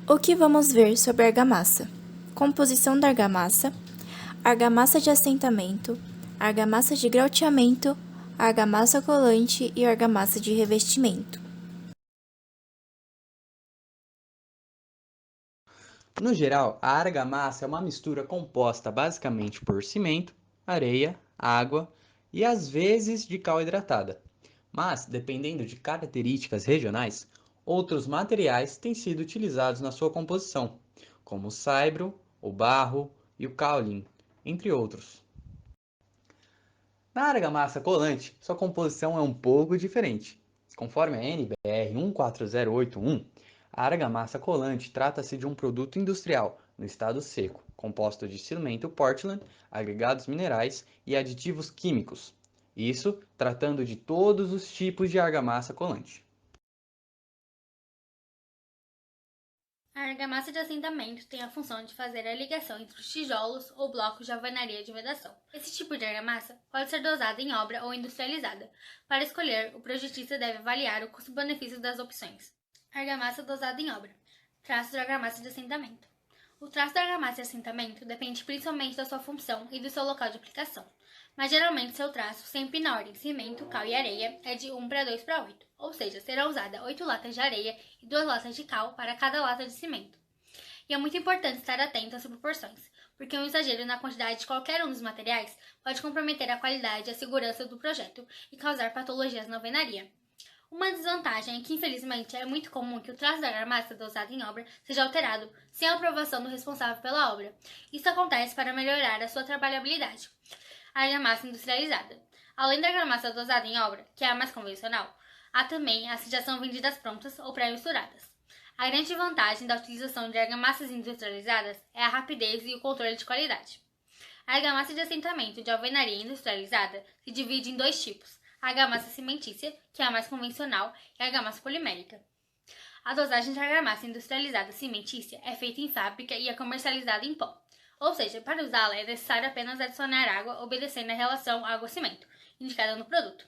O que vamos ver sobre argamassa? Composição da argamassa, argamassa de assentamento, argamassa de grauteamento, argamassa colante e argamassa de revestimento. No geral, a argamassa é uma mistura composta basicamente por cimento, areia, água e às vezes de cal hidratada. Mas, dependendo de características regionais, outros materiais têm sido utilizados na sua composição, como o saibro, o barro e o caolin, entre outros. Na argamassa colante, sua composição é um pouco diferente. Conforme a NBR 14081, a argamassa colante trata-se de um produto industrial no estado seco, composto de cimento Portland, agregados minerais e aditivos químicos. Isso tratando de todos os tipos de argamassa colante. A argamassa de assentamento tem a função de fazer a ligação entre os tijolos ou blocos de alvenaria de vedação. Esse tipo de argamassa pode ser dosada em obra ou industrializada. Para escolher, o projetista deve avaliar o custo-benefício das opções. Argamassa dosada em obra. Traços da argamassa de assentamento. O traço da argamassa de assentamento depende principalmente da sua função e do seu local de aplicação, mas geralmente seu traço, sempre na ordem cimento, cal e areia, é de 1 para 2 para 8, ou seja, serão usadas 8 latas de areia e 2 latas de cal para cada lata de cimento. E é muito importante estar atento às proporções, porque um exagero na quantidade de qualquer um dos materiais pode comprometer a qualidade e a segurança do projeto e causar patologias na alvenaria. Uma desvantagem é que, infelizmente, é muito comum que o traço da argamassa dosada em obra seja alterado sem a aprovação do responsável pela obra. Isso acontece para melhorar a sua trabalhabilidade. A argamassa industrializada. Além da argamassa dosada em obra, que é a mais convencional, há também as que já são vendidas prontas ou pré-misturadas. A grande vantagem da utilização de argamassas industrializadas é a rapidez e o controle de qualidade. A argamassa de assentamento de alvenaria industrializada se divide em dois tipos: a argamassa cimentícia, que é a mais convencional, e a argamassa polimérica. A dosagem de argamassa industrializada cimentícia é feita em fábrica e é comercializada em pó. Ou seja, para usá-la é necessário apenas adicionar água, obedecendo a relação água-cimento, indicada no produto.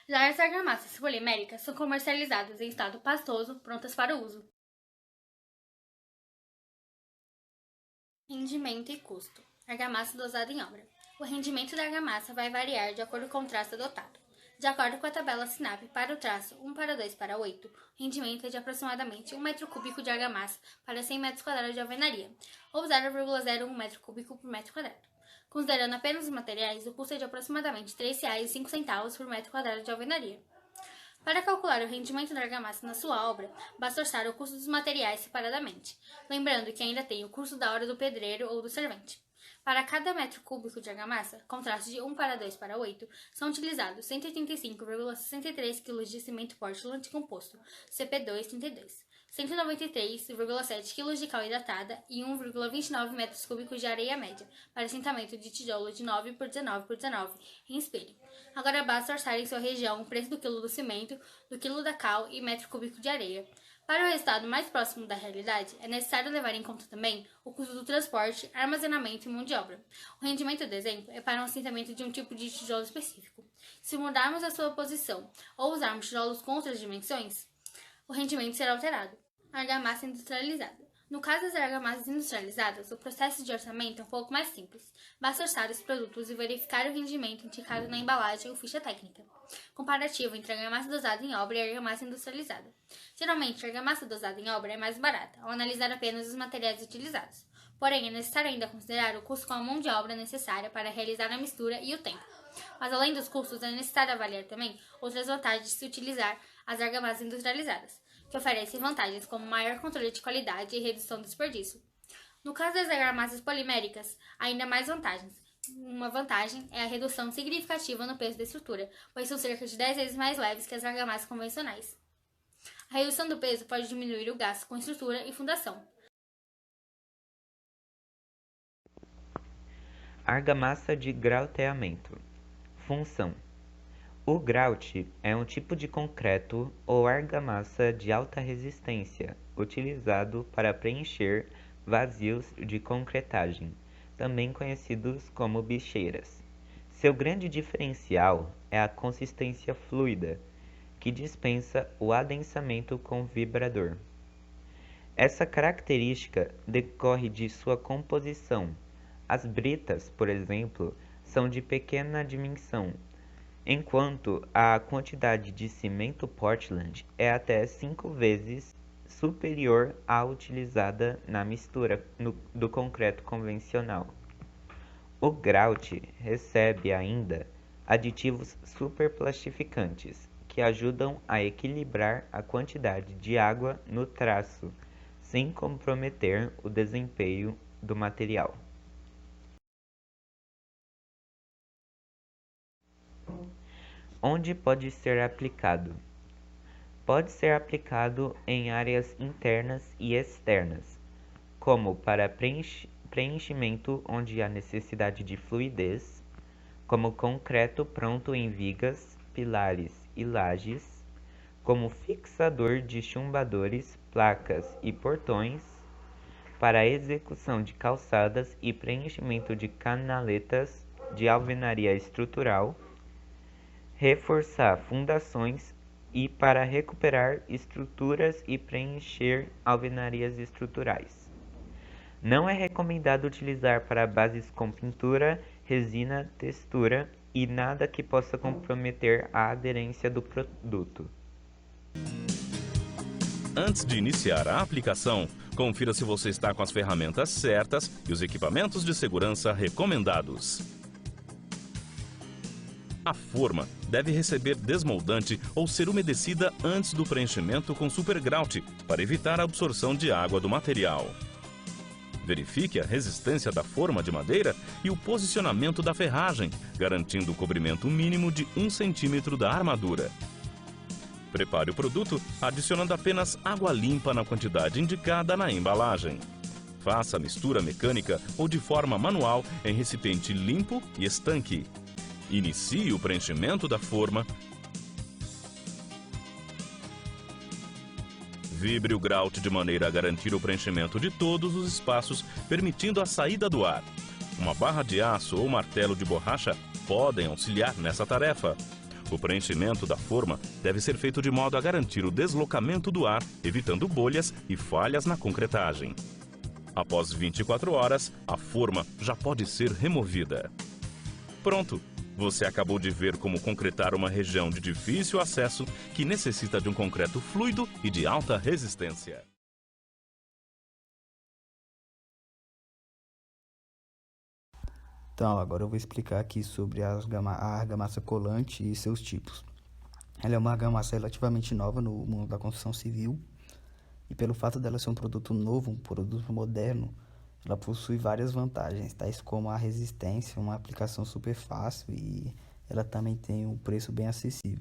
Já as argamassas poliméricas são comercializadas em estado pastoso, prontas para o uso. Rendimento e custo. Argamassa dosada em obra. O rendimento da argamassa vai variar de acordo com o traço adotado. De acordo com a tabela SINAP para o traço 1 para 2 para 8, o rendimento é de aproximadamente 1 metro cúbico de argamassa para 100 metros quadrados de alvenaria, ou 0,01 metro cúbico por metro quadrado. Considerando apenas os materiais, o custo é de aproximadamente R$ 3,05 por metro quadrado de alvenaria. Para calcular o rendimento da argamassa na sua obra, basta orçar o custo dos materiais separadamente, lembrando que ainda tem o custo da hora do pedreiro ou do servente. Para cada metro cúbico de argamassa, com traço de 1 para 2 para 8, são utilizados 185,63 kg de cimento Portland composto, CP232, 193,7 kg de cal hidratada e 1,29 metros cúbicos de areia média, para assentamento de tijolo de 9 por 19 por 19, em espelho. Agora basta orçar em sua região o preço do quilo do cimento, do quilo da cal e metro cúbico de areia. Para o resultado mais próximo da realidade, é necessário levar em conta também o custo do transporte, armazenamento e mão de obra. O rendimento do exemplo é para um assentamento de um tipo de tijolo específico. Se mudarmos a sua posição ou usarmos tijolos com outras dimensões, o rendimento será alterado. Argamassa industrializada. No caso das argamassas industrializadas, o processo de orçamento é um pouco mais simples. Basta orçar os produtos e verificar o rendimento indicado na embalagem ou ficha técnica. Comparativo entre a argamassa dosada em obra e a argamassa industrializada. Geralmente, a argamassa dosada em obra é mais barata, ao analisar apenas os materiais utilizados. Porém, é necessário ainda considerar o custo com a mão de obra necessária para realizar a mistura e o tempo. Mas além dos custos, é necessário avaliar também outras vantagens de se utilizar as argamassas industrializadas, que oferecem vantagens como maior controle de qualidade e redução do desperdício. No caso das argamassas poliméricas, há ainda mais vantagens. Uma vantagem é a redução significativa no peso da estrutura, pois são cerca de 10 vezes mais leves que as argamassas convencionais. A redução do peso pode diminuir o gasto com estrutura e fundação. Argamassa de grauteamento. Função: o grout é um tipo de concreto ou argamassa de alta resistência, utilizado para preencher vazios de concretagem, também conhecidos como bicheiras. Seu grande diferencial é a consistência fluida, que dispensa o adensamento com vibrador. Essa característica decorre de sua composição. As britas, por exemplo, são de pequena dimensão, enquanto a quantidade de cimento Portland é até 5 vezes superior à utilizada na mistura do concreto convencional. O grout recebe ainda aditivos superplastificantes, que ajudam a equilibrar a quantidade de água no traço, sem comprometer o desempenho do material. Onde pode ser aplicado? Pode ser aplicado em áreas internas e externas, como para preenchimento onde há necessidade de fluidez, como concreto pronto em vigas, pilares e lajes, como fixador de chumbadores, placas e portões, para a execução de calçadas e preenchimento de canaletas de alvenaria estrutural, reforçar fundações e para recuperar estruturas e preencher alvenarias estruturais. Não é recomendado utilizar para bases com pintura, resina, textura e nada que possa comprometer a aderência do produto. Antes de iniciar a aplicação, confira se você está com as ferramentas certas e os equipamentos de segurança recomendados. A forma deve receber desmoldante ou ser umedecida antes do preenchimento com supergrout para evitar a absorção de água do material. Verifique a resistência da forma de madeira e o posicionamento da ferragem, garantindo o cobrimento mínimo de 1 cm da armadura. Prepare o produto adicionando apenas água limpa na quantidade indicada na embalagem. Faça a mistura mecânica ou de forma manual em recipiente limpo e estanque. Inicie o preenchimento da forma. Vibre o grout de maneira a garantir o preenchimento de todos os espaços, permitindo a saída do ar. Uma barra de aço ou martelo de borracha podem auxiliar nessa tarefa. O preenchimento da forma deve ser feito de modo a garantir o deslocamento do ar, evitando bolhas e falhas na concretagem. Após 24 horas, a forma já pode ser removida. Pronto! Você acabou de ver como concretar uma região de difícil acesso que necessita de um concreto fluido e de alta resistência. Então, agora eu vou explicar aqui sobre a argamassa colante e seus tipos. Ela é uma argamassa relativamente nova no mundo da construção civil e pelo fato dela ser um produto novo, um produto moderno, ela possui várias vantagens, tais como a resistência, uma aplicação super fácil e ela também tem um preço bem acessível.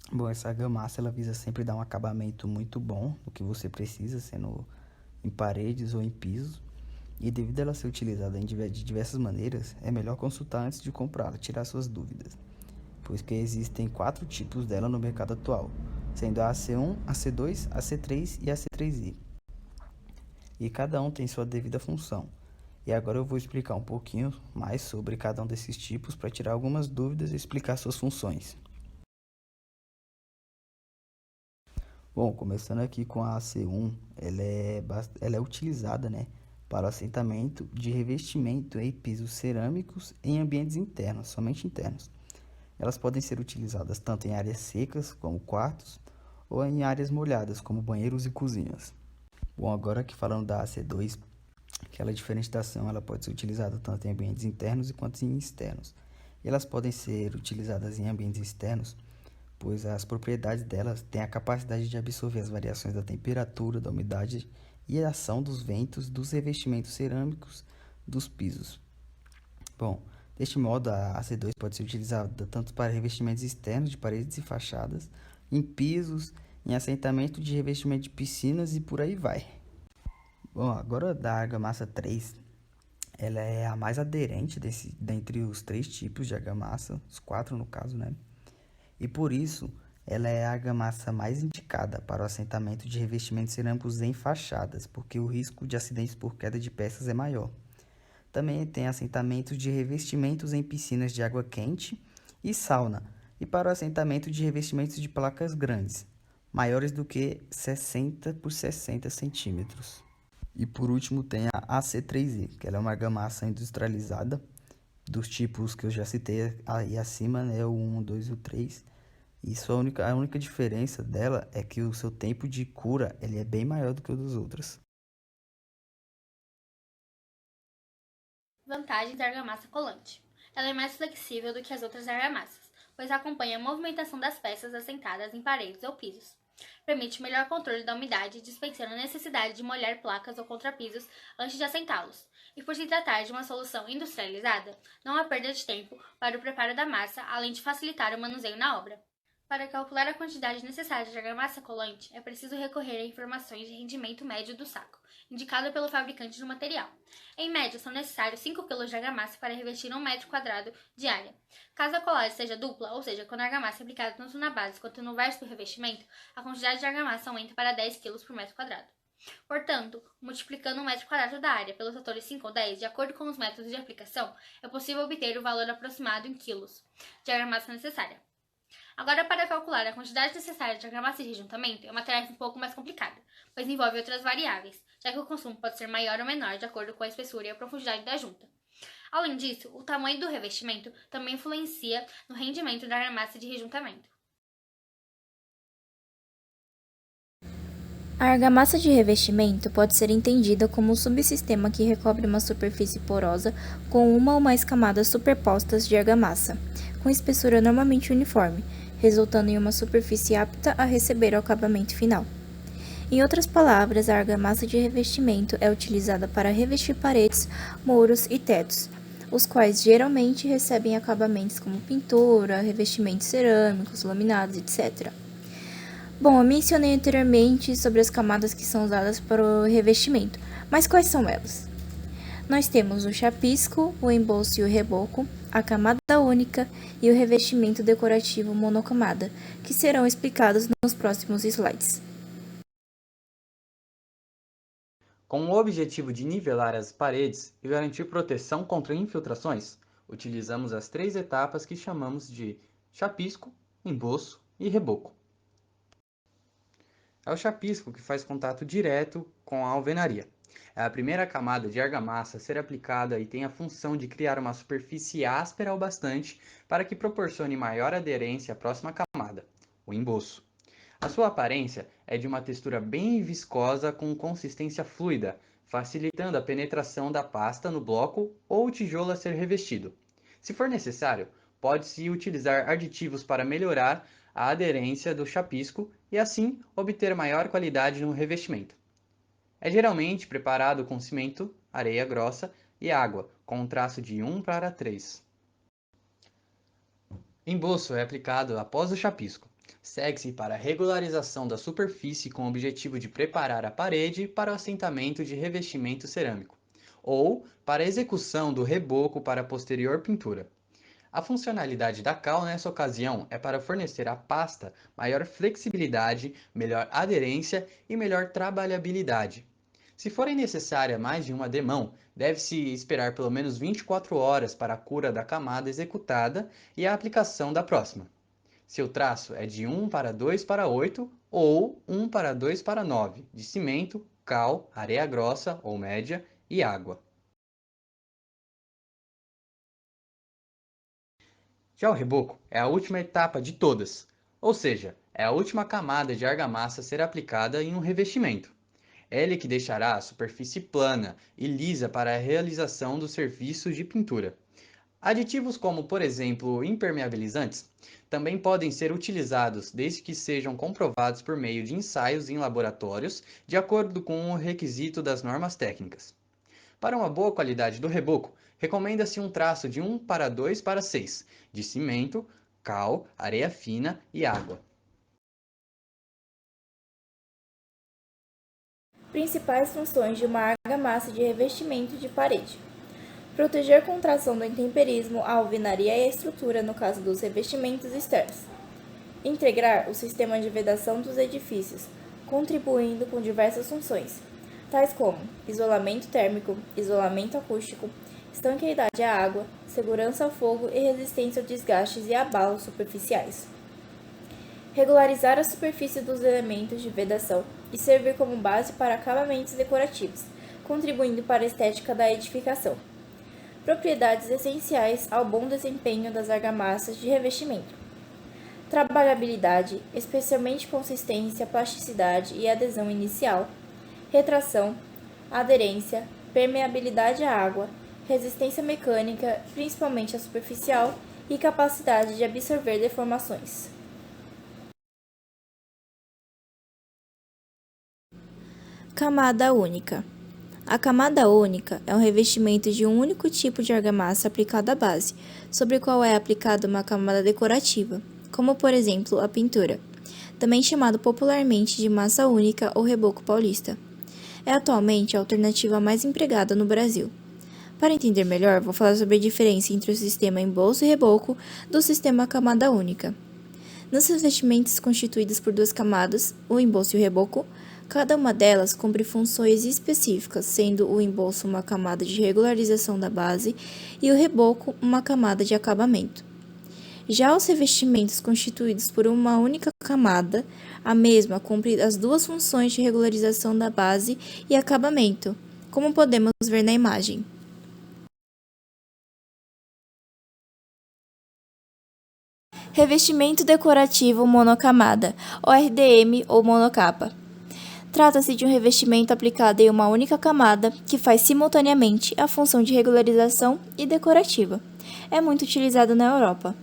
Bom, essa argamassa ela visa sempre dar um acabamento muito bom no que você precisa, sendo em paredes ou em pisos. E devido a ela ser utilizada de diversas maneiras, é melhor consultar antes de comprá-la, tirar suas dúvidas, pois que existem 4 tipos dela no mercado atual, sendo a AC1, a C2, a C3 e a C3i. E cada um tem sua devida função. E agora eu vou explicar um pouquinho mais sobre cada um desses tipos para tirar algumas dúvidas e explicar suas funções. Bom, começando aqui com a AC1, ela é utilizada, para o assentamento de revestimento em pisos cerâmicos em ambientes internos, somente internos. Elas podem ser utilizadas tanto em áreas secas, como quartos, ou em áreas molhadas, como banheiros e cozinhas. Bom, agora aqui falando da AC2, que ela é diferente da ação, ela pode ser utilizada tanto em ambientes internos quanto em externos. E elas podem ser utilizadas em ambientes externos, pois as propriedades delas têm a capacidade de absorver as variações da temperatura, da umidade e a ação dos ventos dos revestimentos cerâmicos dos pisos. Bom, deste modo a AC2 pode ser utilizada tanto para revestimentos externos de paredes e fachadas, em pisos, em assentamento de revestimento de piscinas e por aí vai. Bom, agora da argamassa 3, ela é a mais aderente dentre os 3 tipos de argamassa, os 4 no caso, E por isso, ela é a argamassa mais indicada para o assentamento de revestimentos cerâmicos em fachadas, porque o risco de acidentes por queda de peças é maior. Também tem assentamentos de revestimentos em piscinas de água quente e sauna, e para o assentamento de revestimentos de placas grandes. maiores do que 60 por 60 centímetros. E por último tem a AC3E, que ela é uma argamassa industrializada dos tipos que eu já citei aí acima, né? O 1, o 2 e o 3. Isso a única diferença dela é que o seu tempo de cura ele é bem maior do que o dos outros. Vantagem da argamassa colante. Ela é mais flexível do que as outras argamassas, pois acompanha a movimentação das peças assentadas em paredes ou pisos. Permite melhor controle da umidade, dispensando a necessidade de molhar placas ou contrapisos antes de assentá-los. E por se tratar de uma solução industrializada, não há perda de tempo para o preparo da massa, além de facilitar o manuseio na obra. Para calcular a quantidade necessária de argamassa colante, é preciso recorrer a informações de rendimento médio do saco, indicado pelo fabricante do material. Em média, são necessários 5 kg de argamassa para revestir 1 metro quadrado de área. Caso a colagem seja dupla, ou seja, quando a argamassa é aplicada tanto na base quanto no verso do revestimento, a quantidade de argamassa aumenta para 10 kg por metro quadrado. Portanto, multiplicando 1 metro quadrado da área pelos fatores 5 ou 10, de acordo com os métodos de aplicação, é possível obter o valor aproximado em quilos de argamassa necessária. Agora, para calcular a quantidade necessária de argamassa de rejuntamento é uma tarefa um pouco mais complicada, pois envolve outras variáveis, já que o consumo pode ser maior ou menor de acordo com a espessura e a profundidade da junta. Além disso, o tamanho do revestimento também influencia no rendimento da argamassa de rejuntamento. A argamassa de revestimento pode ser entendida como um subsistema que recobre uma superfície porosa com uma ou mais camadas superpostas de argamassa, com espessura normalmente uniforme, resultando em uma superfície apta a receber o acabamento final. Em outras palavras, a argamassa de revestimento é utilizada para revestir paredes, muros e tetos, os quais geralmente recebem acabamentos como pintura, revestimentos cerâmicos, laminados, etc. Bom, eu mencionei anteriormente sobre as camadas que são usadas para o revestimento, mas quais são elas? Nós temos o chapisco, o embolso e o reboco, a camada única e o revestimento decorativo monocamada, que serão explicados nos próximos slides. Com o objetivo de nivelar as paredes e garantir proteção contra infiltrações, utilizamos as 3 etapas que chamamos de chapisco, embolso e reboco. É o chapisco que faz contato direto com a alvenaria. É a primeira camada de argamassa a ser aplicada e tem a função de criar uma superfície áspera o bastante para que proporcione maior aderência à próxima camada, o embolso. A sua aparência é de uma textura bem viscosa com consistência fluida, facilitando a penetração da pasta no bloco ou tijolo a ser revestido. Se for necessário, pode-se utilizar aditivos para melhorar a aderência do chapisco e assim obter maior qualidade no revestimento. É geralmente preparado com cimento, areia grossa e água, com um traço de 1:3. Embolso é aplicado após o chapisco. Segue-se para a regularização da superfície com o objetivo de preparar a parede para o assentamento de revestimento cerâmico, ou para a execução do reboco para a posterior pintura. A funcionalidade da cal nessa ocasião é para fornecer à pasta maior flexibilidade, melhor aderência e melhor trabalhabilidade. Se forem necessárias mais de uma demão, deve-se esperar pelo menos 24 horas para a cura da camada executada e a aplicação da próxima. Seu traço é de 1:2:8 ou 1:2:9, de cimento, cal, areia grossa ou média e água. Já o reboco é a última etapa de todas, ou seja, é a última camada de argamassa a ser aplicada em um revestimento. É ele que deixará a superfície plana e lisa para a realização dos serviços de pintura. Aditivos como, por exemplo, impermeabilizantes, também podem ser utilizados desde que sejam comprovados por meio de ensaios em laboratórios, de acordo com o requisito das normas técnicas. Para uma boa qualidade do reboco, recomenda-se um traço de 1:2:6, de cimento, cal, areia fina e água. Principais funções de uma argamassa de revestimento de parede: proteger contra a ação do intemperismo, a alvenaria e a estrutura no caso dos revestimentos externos. Integrar o sistema de vedação dos edifícios, contribuindo com diversas funções, tais como isolamento térmico, isolamento acústico, estanqueidade à água, segurança ao fogo e resistência a desgastes e abalos superficiais. regularizar a superfície dos elementos de vedação e servir como base para acabamentos decorativos, contribuindo para a estética da edificação. Propriedades essenciais ao bom desempenho das argamassas de revestimento: trabalhabilidade, especialmente consistência, plasticidade e adesão inicial, retração, aderência, permeabilidade à água, resistência mecânica, principalmente a superficial, e capacidade de absorver deformações. Camada única. A camada única é um revestimento de um único tipo de argamassa aplicado à base, sobre o qual é aplicada uma camada decorativa, como por exemplo a pintura, também chamado popularmente de massa única ou reboco paulista. É atualmente a alternativa mais empregada no Brasil. Para entender melhor, vou falar sobre a diferença entre o sistema embolso e reboco do sistema camada única. Nos revestimentos constituídos por duas camadas, o embolso e o reboco, cada uma delas cumpre funções específicas, sendo o embolso uma camada de regularização da base e o reboco uma camada de acabamento. Já os revestimentos constituídos por uma única camada, a mesma cumpre as duas funções de regularização da base e acabamento, como podemos ver na imagem. Revestimento decorativo monocamada, ou RDM ou monocapa. Trata-se de um revestimento aplicado em uma única camada que faz simultaneamente a função de regularização e decorativa. É muito utilizado na Europa.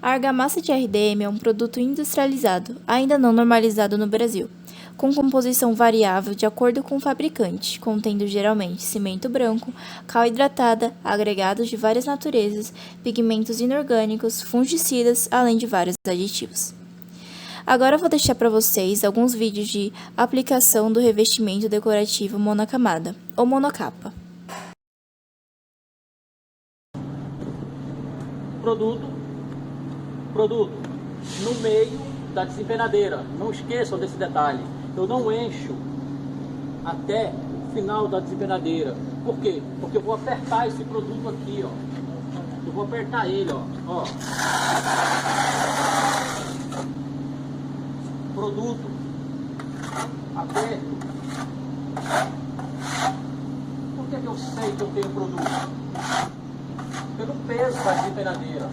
A argamassa de RDM é um produto industrializado, ainda não normalizado no Brasil, com composição variável de acordo com o fabricante, contendo geralmente cimento branco, cal hidratada, agregados de várias naturezas, pigmentos inorgânicos, fungicidas, além de vários aditivos. Agora eu vou deixar para vocês alguns vídeos de aplicação do revestimento decorativo monocamada, ou monocapa. Produto no meio da desempenadeira. Não esqueçam desse detalhe. Eu não encho até o final da desempenadeira. Por quê? Porque eu vou apertar esse produto aqui, ó. Eu vou apertar ele, ó. Produto aperto. Por que eu sei que eu tenho produto? Pelo peso da desempenadeira.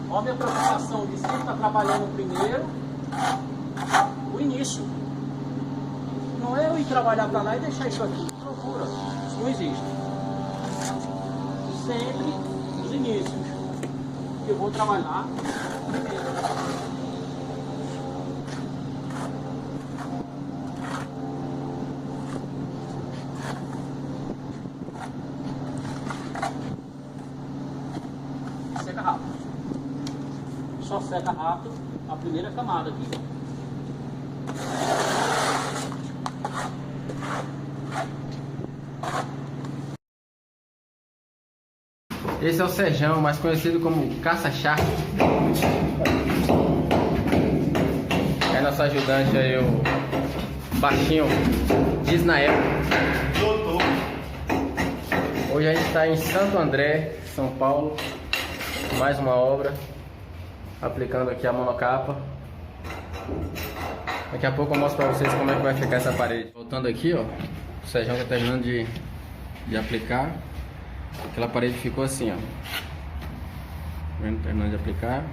Olha a minha preocupação de sempre estar trabalhando primeiro o início. Não é eu ir trabalhar para lá e deixar isso aqui. Procura. Isso não existe. Sempre os inícios. Eu vou trabalhar primeiro. Seca rápido. Só seca rápido a primeira camada aqui. Esse é o Serjão, mais conhecido como Caça-Charque. É nosso ajudante aí, o baixinho Disnael. Hoje a gente está em Santo André, São Paulo. Mais uma obra, aplicando aqui a monocapa. Daqui a pouco eu mostro para vocês como é que vai ficar essa parede. Voltando aqui, ó, o Sérgio está terminando de aplicar. Aquela parede ficou assim, ó. Vendo, terminando de aplicar.